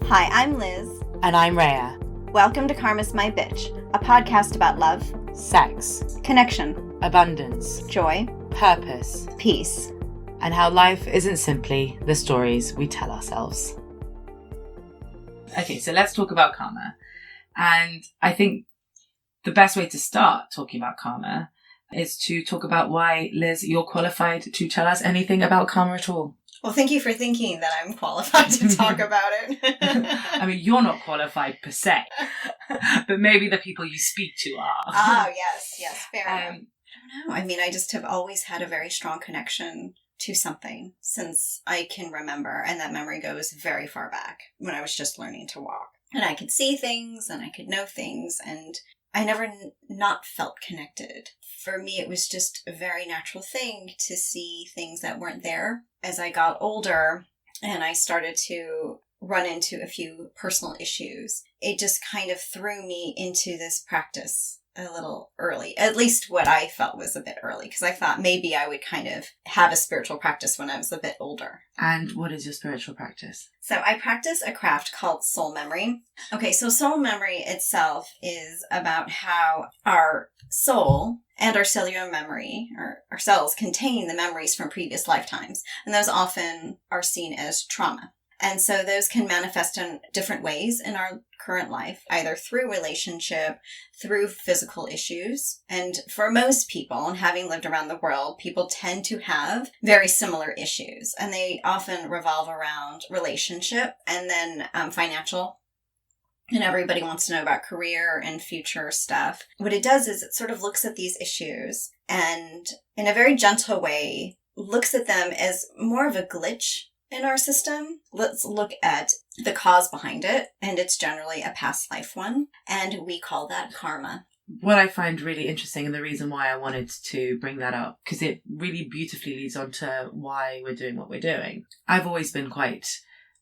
Hi, I'm Liz. And I'm Rhea. Welcome to Karma's My Bitch, a podcast about love, Sex, connection, abundance, joy, purpose, peace, and how life isn't simply the stories we tell ourselves. Okay, so let's talk about karma. And I think the best way to start talking about karma is to talk about why, Liz, you're qualified to tell us anything about karma at all. Well, thank you for thinking that I'm qualified to talk about it. I mean, you're not qualified per se, but maybe the people you speak to are. Oh, yes, fair enough. I don't know. I mean, I just have always had a very strong connection to something since I can remember, and that memory goes very far back when I was just learning to walk. And I could see things, and I could know things, and I never not felt connected. For me, it was just a very natural thing to see things that weren't there. As I got older and I started to run into a few personal issues, it just kind of threw me into this practice a little early. At least what I felt was a bit early, because I thought maybe I would kind of have a spiritual practice when I was a bit older. And what is your spiritual practice? So I practice a craft called soul memory. Okay, so soul memory itself is about how our soul and our cellular memory, or our cells, contain the memories from previous lifetimes. And those often are seen as trauma. And so those can manifest in different ways in our current life, either through relationship, through physical issues. And for most people, and having lived around the world, people tend to have very similar issues. And they often revolve around relationship and then financial. And everybody wants to know about career and future stuff. What it does is it sort of looks at these issues and in a very gentle way, looks at them as more of a glitch in our system. Let's look at the cause behind it. And it's generally a past life one. And we call that karma. What I find really interesting, and the reason why I wanted to bring that up, because it really beautifully leads on to why we're doing what we're doing. I've always been quite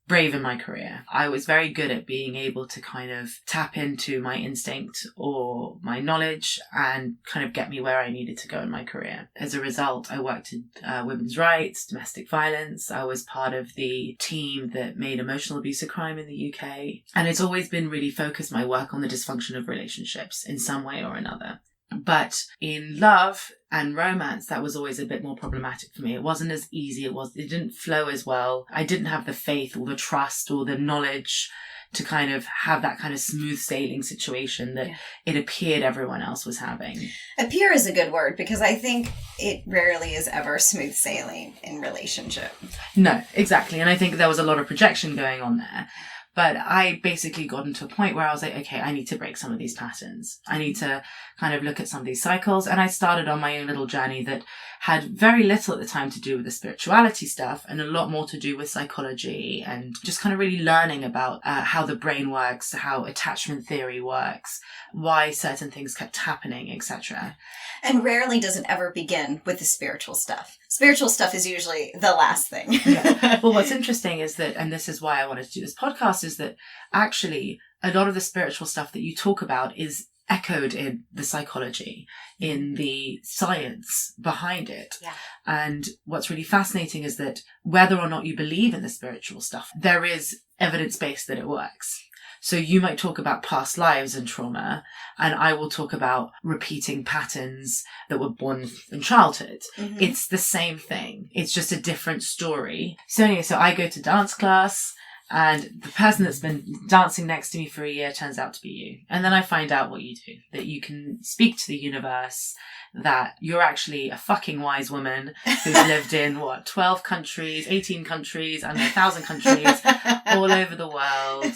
brave in my career. I was very good at being able to kind of tap into my instinct or my knowledge and kind of get me where I needed to go in my career. As a result, I worked in women's rights, domestic violence. I was part of the team that made emotional abuse a crime in the UK. And it's always been really focused, my work, on the dysfunction of relationships in some way or another. But in love and romance, that was always a bit more problematic for me. It wasn't as easy. It didn't flow as well. I didn't have the faith or the trust or the knowledge to kind of have that kind of smooth sailing situation that it appeared everyone else was having. Appear is a good word, because I think it rarely is ever smooth sailing in relationship. No, exactly. And I think there was a lot of projection going on there. But I basically got into a point where I was like, okay, I need to break some of these patterns. I need to kind of look at some of these cycles. And I started on my own little journey that had very little at the time to do with the spirituality stuff and a lot more to do with psychology and just kind of really learning about how the brain works, how attachment theory works, why certain things kept happening, etc. And rarely does it ever begin with the spiritual stuff. Spiritual stuff is usually the last thing. Yeah. Well, what's interesting is that, and this is why I wanted to do this podcast, is that actually a lot of the spiritual stuff that you talk about is echoed in the psychology, in the science behind it. Yeah. And what's really fascinating is that whether or not you believe in the spiritual stuff, there is evidence-based that it works. So you might talk about past lives and trauma, and I will talk about repeating patterns that were born in childhood. Mm-hmm. It's the same thing. It's just a different story. So anyway, so I go to dance class, and the person that's been dancing next to me for a year turns out to be you. And then I find out what you do, that you can speak to the universe, that you're actually a fucking wise woman who's lived in, 12 countries, 18 countries, and 1,000 countries all over the world,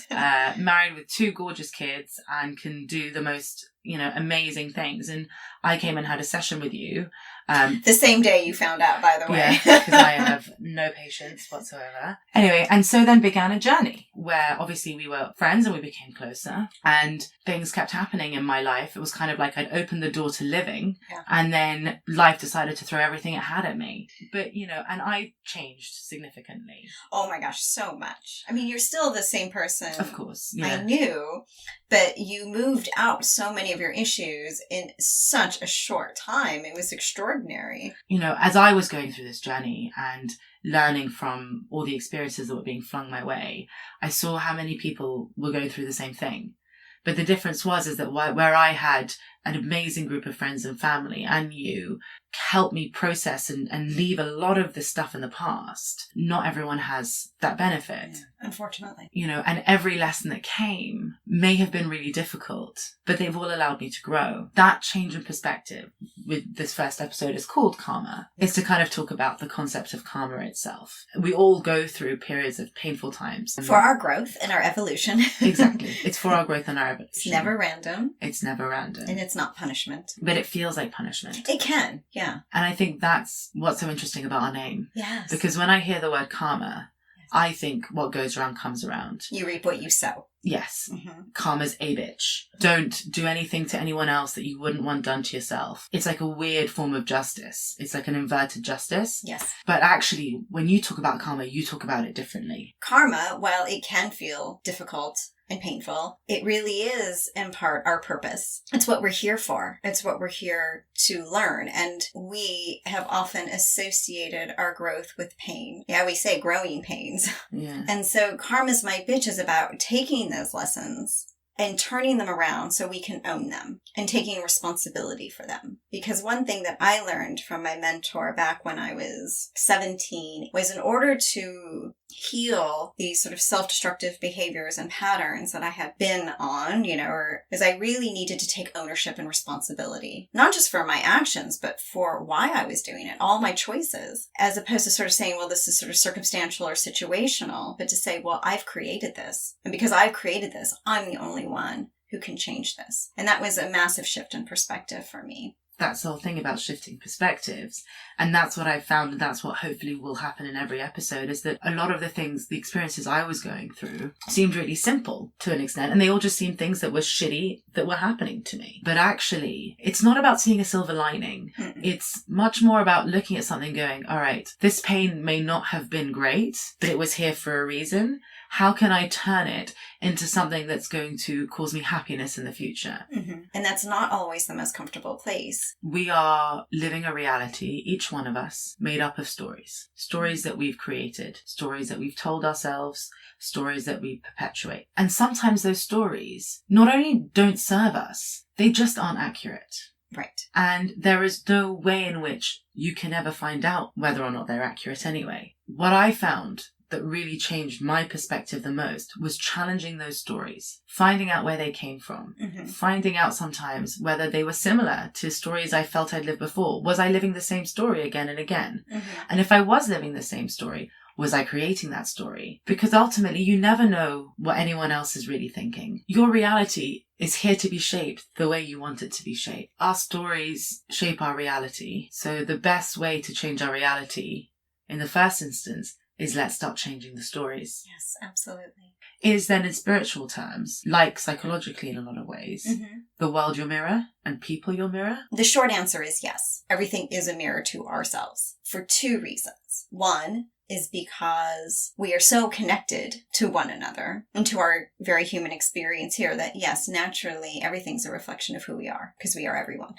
married with 2 gorgeous kids, and can do the most, amazing things. And I came and had a session with you. The same day you found out, by the way. Yeah, because I have no patience whatsoever. Anyway, and so then began a journey where obviously we were friends and we became closer, and things kept happening in my life. It was kind of like I'd opened the door to living, and then life decided to throw everything it had at me. But, and I changed significantly. Oh my gosh, so much. I mean, you're still the same person. Of course. Yeah. I knew, but you moved out so many of your issues in such a short time. It was extraordinary. As I was going through this journey and learning from all the experiences that were being flung my way, I saw how many people were going through the same thing. But the difference is that where I had an amazing group of friends and family and you helped me process and leave a lot of the stuff in the past, not everyone has that benefit. Yeah, unfortunately. And every lesson that came may have been really difficult, but they've all allowed me to grow. That change in perspective with this first episode is called Karma, is to kind of talk about the concept of karma itself. We all go through periods of painful times. For our growth and our evolution. Exactly. It's for our growth and our evolution. It's never random. It's never random. And it's not punishment. But it feels like punishment. It can, yeah. And I think that's what's so interesting about our name. Yes. Because when I hear the word karma, I think what goes around comes around. You reap what you sow. Yes. Mm-hmm. Karma's a bitch. Don't do anything to anyone else that you wouldn't want done to yourself. It's like a weird form of justice. It's like an inverted justice. Yes. But actually, when you talk about karma, you talk about it differently. Karma, while it can feel difficult and painful, it really is in part our purpose. It's what we're here for. It's what we're here to learn. And we have often associated our growth with pain. Yeah, we say growing pains. Yeah. And so Karma's My Bitch is about taking those lessons and turning them around so we can own them and taking responsibility for them. Because one thing that I learned from my mentor back when I was 17 was in order to heal these sort of self-destructive behaviors and patterns that I had been on, is I really needed to take ownership and responsibility, not just for my actions, but for why I was doing it, all my choices, as opposed to sort of saying, well, this is sort of circumstantial or situational, but to say, well, I've created this. And because I've created this, I'm the only one who can change this. And that was a massive shift in perspective for me. That's the whole thing about shifting perspectives. And that's what I've found, and that's what hopefully will happen in every episode, is that a lot of the experiences I was going through seemed really simple to an extent, and they all just seemed things that were shitty that were happening to me. But actually, it's not about seeing a silver lining. Mm-mm. It's much more about looking at something going, all right, this pain may not have been great, but it was here for a reason. How can I turn it into something that's going to cause me happiness in the future? Mm-hmm. And that's not always the most comfortable place. We are living a reality, each one of us, made up of stories. Stories that we've created, stories that we've told ourselves, stories that we perpetuate. And sometimes those stories not only don't serve us, they just aren't accurate. Right. And there is no way in which you can ever find out whether or not they're accurate anyway. What I found that really changed my perspective the most was challenging those stories, finding out where they came from, finding out sometimes whether they were similar to stories I felt I'd lived before. Was I living the same story again and again? And if I was living the same story, was I creating that story? Because ultimately, you never know what anyone else is really thinking. Your reality is here to be shaped the way you want it to be shaped. Our stories shape our reality. So the best way to change our reality, in the first instance, is let's start changing the stories. Yes, absolutely. Is then in spiritual terms, like psychologically in a lot of ways, the world your mirror and people your mirror? The short answer is yes. Everything is a mirror to ourselves for two reasons. One is because we are so connected to one another and to our very human experience here that yes, naturally everything's a reflection of who we are because we are everyone.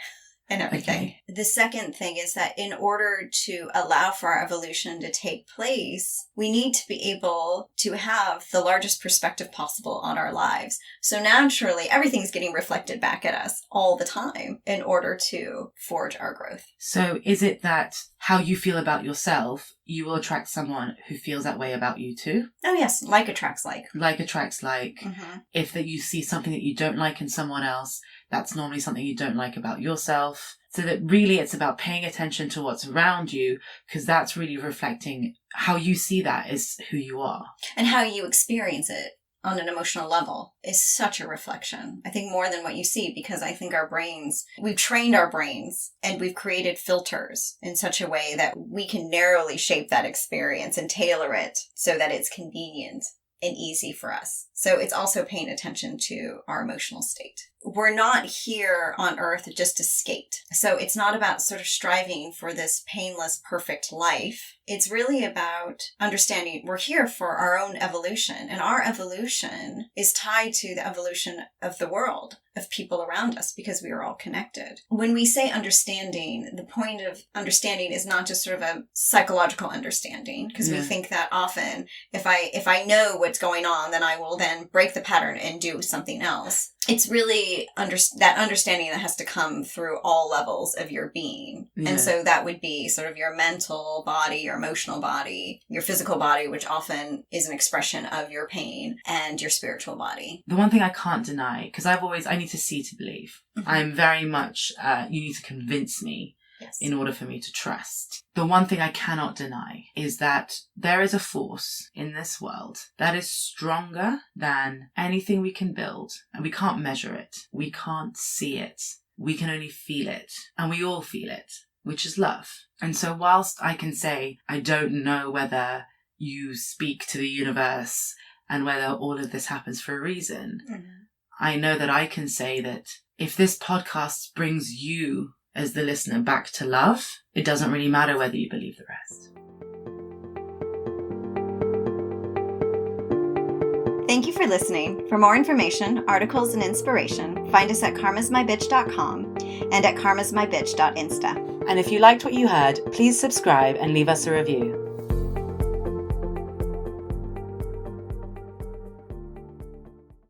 And everything. Okay. The second thing is that in order to allow for our evolution to take place, we need to be able to have the largest perspective possible on our lives. So naturally, everything's getting reflected back at us all the time in order to forge our growth. So is it that how you feel about yourself, you will attract someone who feels that way about you too? Oh yes, like attracts like. Like attracts like. If that you see something that you don't like in someone else, that's normally something you don't like about yourself. So that really it's about paying attention to what's around you, because that's really reflecting how you see that is who you are. And how you experience it on an emotional level is such a reflection. I think more than what you see, because I think we've trained our brains and we've created filters in such a way that we can narrowly shape that experience and tailor it so that it's convenient and easy for us. So it's also paying attention to our emotional state. We're not here on earth just to skate. So it's not about sort of striving for this painless, perfect life. It's really about understanding we're here for our own evolution, and our evolution is tied to the evolution of the world. of people around us because we are all connected. When we say understanding, the point of understanding is not just sort of a psychological understanding, because we think that often if I know what's going on, then I will then break the pattern and do something else. It's really that understanding that has to come through all levels of your being. Yeah. And so that would be sort of your mental body, your emotional body, your physical body, which often is an expression of your pain, and your spiritual body. The one thing I can't deny, because I need to see to believe. Mm-hmm. I'm very much, you need to convince me. Yes. In order for me to trust. The one thing I cannot deny is that there is a force in this world that is stronger than anything we can build, and we can't measure it. We can't see it. We can only feel it, and we all feel it, which is love. And so whilst I can say, I don't know whether you speak to the universe and whether all of this happens for a reason, I know that I can say that if this podcast brings you as the listener back to love, it doesn't really matter whether you believe the rest. Thank you for listening. For more information, articles, and inspiration, find us at karmasmybitch.com and at karmasmybitch.insta. And if you liked what you heard, please subscribe and leave us a review.